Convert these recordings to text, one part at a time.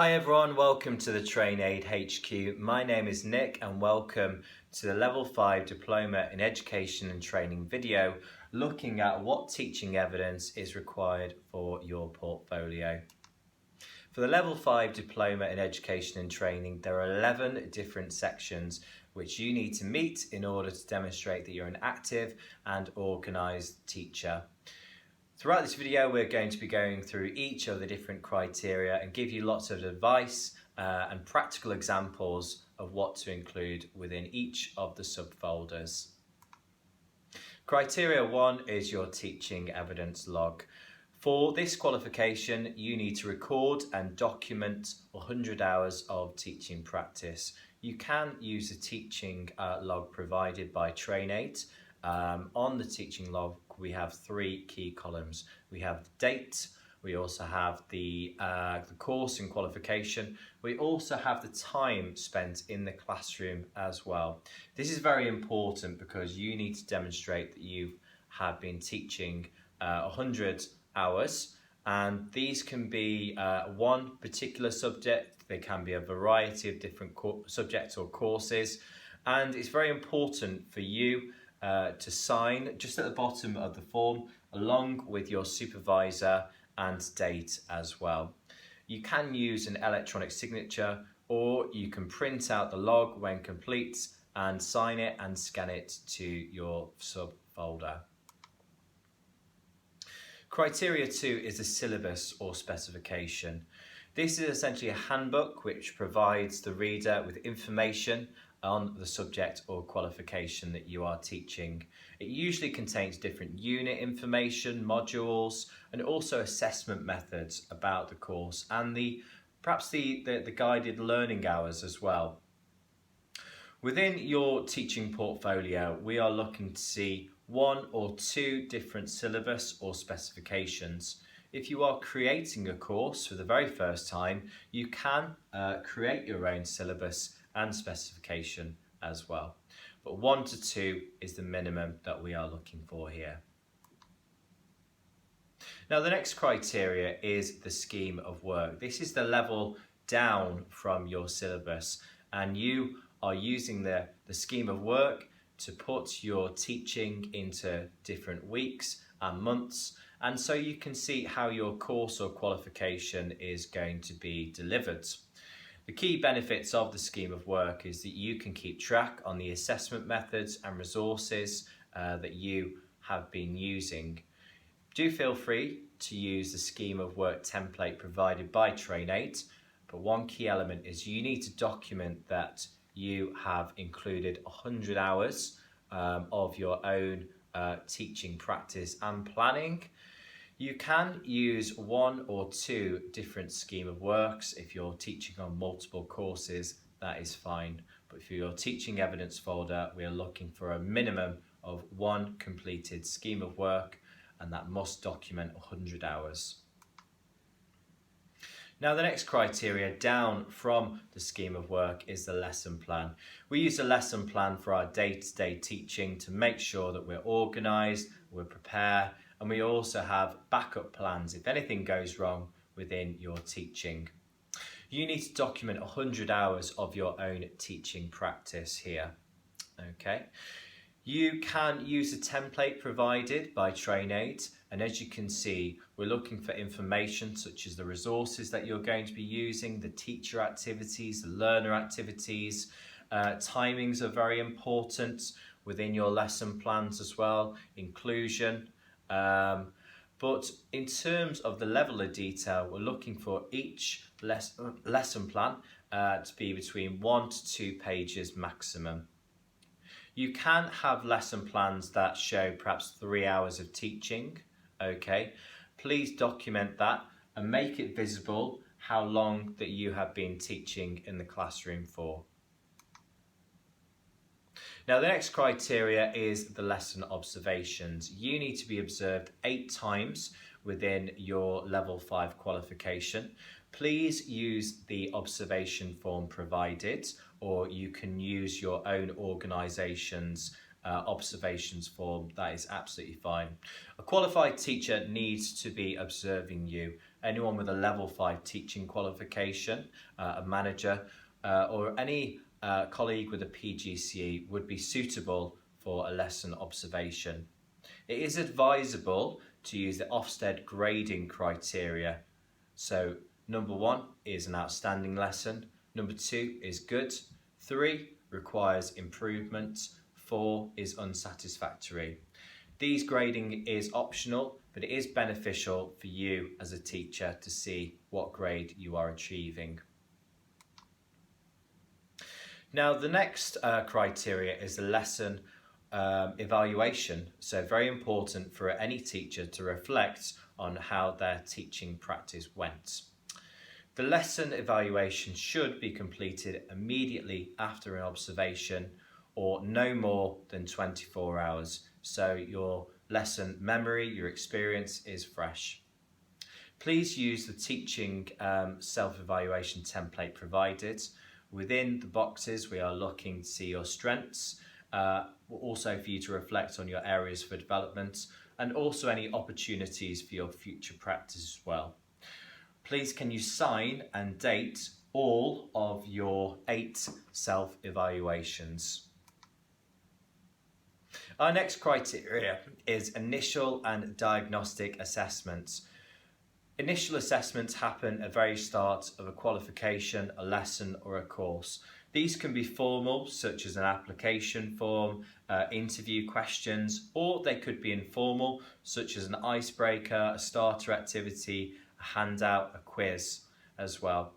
Hi everyone, welcome to the Train Aid HQ. My name is Nick and welcome to the Level 5 Diploma in Education and Training video looking at what teaching evidence is required for your portfolio. For the Level 5 Diploma in Education and Training, there are 11 different sections which you need to meet in order to demonstrate that you're an active and organised teacher. Throughout this video, we're going to be going through each of the different criteria and give you lots of advice and practical examples of what to include within each of the subfolders. Criteria 1 is your teaching evidence log. For this qualification, you need to record and document 100 hours of teaching practice. You can use the teaching log provided by Train Aid. On the teaching log, we have 3 key columns. We have the date, we also have the course and qualification, we also have the time spent in the classroom as well. This is very important because you need to demonstrate that you have been teaching 100 hours, and these can be one particular subject, they can be a variety of different subjects or courses, and it's very important for you to sign just at the bottom of the form along with your supervisor and date as well. You can use an electronic signature or you can print out the log when complete and sign it and scan it to your subfolder. Criteria 2 is a syllabus or specification. This is essentially a handbook which provides the reader with information on the subject or qualification that you are teaching. It usually contains different unit information, modules, and also assessment methods about the course and perhaps the guided learning hours as well. Within your teaching portfolio, we are looking to see 1 or 2 different syllabus or specifications. If you are creating a course for the very first time, you can create your own syllabus and specification as well. But 1 to 2 is the minimum that we are looking for here. Now the next criteria is the scheme of work. This is the level down from your syllabus, and you are using the scheme of work to put your teaching into different weeks and months, and so you can see how your course or qualification is going to be delivered. The key benefits of the scheme of work is that you can keep track on the assessment methods and resources that you have been using. Do feel free to use the scheme of work template provided by Train Aid, but one key element is you need to document that you have included 100 hours of your own teaching practice and planning. You can use 1 or 2 different scheme of works. If you're teaching on multiple courses, that is fine. But for your teaching evidence folder, we are looking for a minimum of 1 completed scheme of work, and that must document 100 hours. Now the next criteria down from the scheme of work is the lesson plan. We use a lesson plan for our day-to-day teaching to make sure that we're organised, we're prepared, and we also have backup plans if anything goes wrong within your teaching. You need to document 100 hours of your own teaching practice here. Okay. You can use a template provided by Train Aid, and as you can see, we're looking for information such as the resources that you're going to be using, the teacher activities, the learner activities. Timings are very important within your lesson plans as well, inclusion. But in terms of the level of detail, we're looking for each lesson plan to be between 1 to 2 pages maximum. You can have lesson plans that show perhaps 3 hours of teaching. Okay, please document that and make it visible how long that you have been teaching in the classroom for. Now the next criteria is the lesson observations. You need to be observed 8 times within your level 5 qualification. Please use the observation form provided, or you can use your own organisation's observations form. That is absolutely fine. A qualified teacher needs to be observing you anyone with a level 5 teaching qualification, a manager, or any colleague with a PGCE would be suitable for a lesson observation. It is advisable to use the Ofsted grading criteria. So number 1 is an outstanding lesson, number 2 is good, 3 requires improvement, 4 is unsatisfactory. These grading is optional, but it is beneficial for you as a teacher to see what grade you are achieving. Now the next criteria is the lesson evaluation. So very important for any teacher to reflect on how their teaching practice went. The lesson evaluation should be completed immediately after an observation or no more than 24 hours. So your lesson memory, your experience is fresh. Please use the teaching self-evaluation template provided. Within the boxes, we are looking to see your strengths, also for you to reflect on your areas for development, and also any opportunities for your future practice as well. Please can you sign and date all of your 8 self-evaluations. Our next criteria is initial and diagnostic assessments. Initial assessments happen at the very start of a qualification, a lesson or a course. These can be formal, such as an application form, interview questions, or they could be informal, such as an icebreaker, a starter activity, a handout, a quiz as well.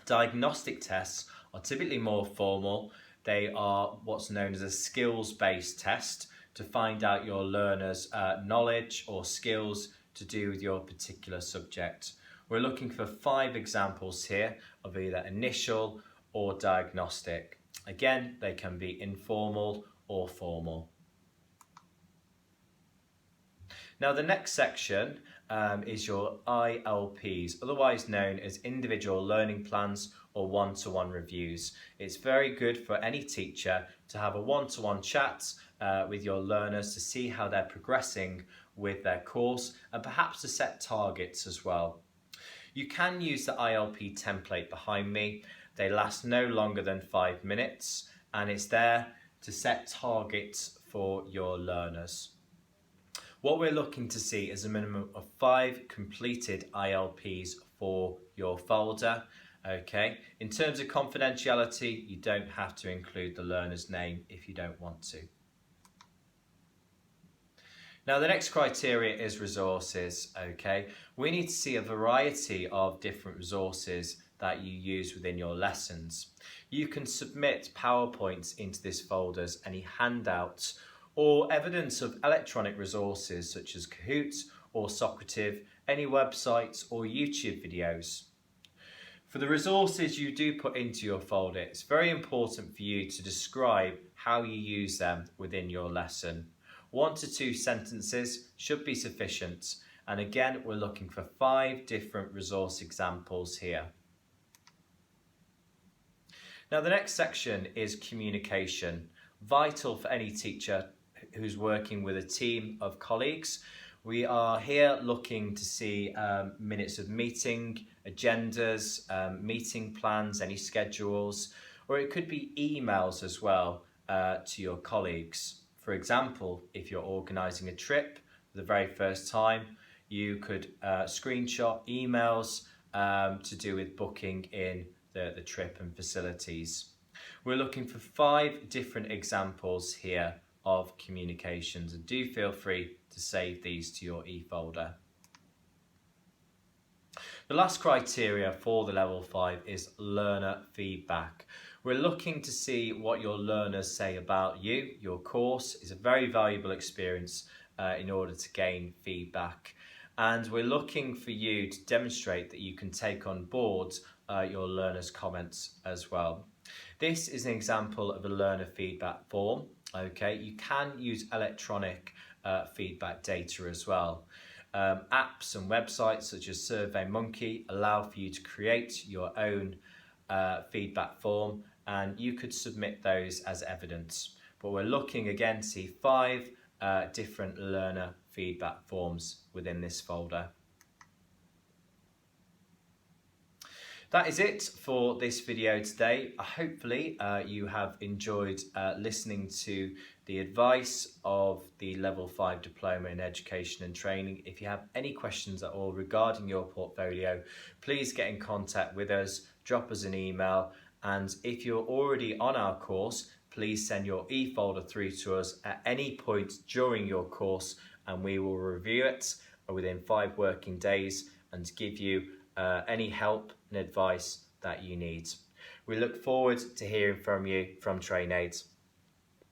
Diagnostic tests are typically more formal. They are what's known as a skills-based test to find out your learners' knowledge or skills to do with your particular subject. We're looking for 5 examples here of either initial or diagnostic. Again, they can be informal or formal. Now the next section is your ILPs, otherwise known as individual learning plans or one-to-one reviews. It's very good for any teacher to have a one-to-one chat with your learners to see how they're progressing with their course and perhaps to set targets as well. You can use the ILP template behind me. They last no longer than 5 minutes and it's there to set targets for your learners. What we're looking to see is a minimum of 5 completed ILPs for your folder. Okay. In terms of confidentiality, you don't have to include the learner's name if you don't want to. Now the next criteria is resources. Okay. We need to see a variety of different resources that you use within your lessons. You can submit PowerPoints into this folder as any handouts or evidence of electronic resources such as Kahoot or Socrative, any websites or YouTube videos. For the resources you do put into your folder, it's very important for you to describe how you use them within your lesson. 1 to 2 sentences should be sufficient. And again, we're looking for 5 different resource examples here. Now the next section is communication. Vital for any teacher who's working with a team of colleagues. We are here looking to see minutes of meeting, agendas, meeting plans, any schedules, or it could be emails as well to your colleagues. For example, if you're organising a trip for the very first time, you could screenshot emails to do with booking in the trip and facilities. We're looking for 5 different examples here of communications and do feel free to save these to your e-folder. The last criteria for the level 5 is learner feedback. We're looking to see what your learners say about you. Your course is a very valuable experience in order to gain feedback. And we're looking for you to demonstrate that you can take on board your learners' comments as well. This is an example of a learner feedback form. Okay, you can use electronic feedback data as well. Apps and websites such as SurveyMonkey allow for you to create your own feedback form and you could submit those as evidence. But we're looking again to see 5 different learner feedback forms within this folder. That is it for this video today. Hopefully you have enjoyed listening to the advice of the Level 5 Diploma in Education and Training. If you have any questions at all regarding your portfolio, please get in contact with us, drop us an email, and if you're already on our course, please send your e-folder through to us at any point during your course, and we will review it within 5 working days and give you any help and advice that you need. We look forward to hearing from you from TrainAid.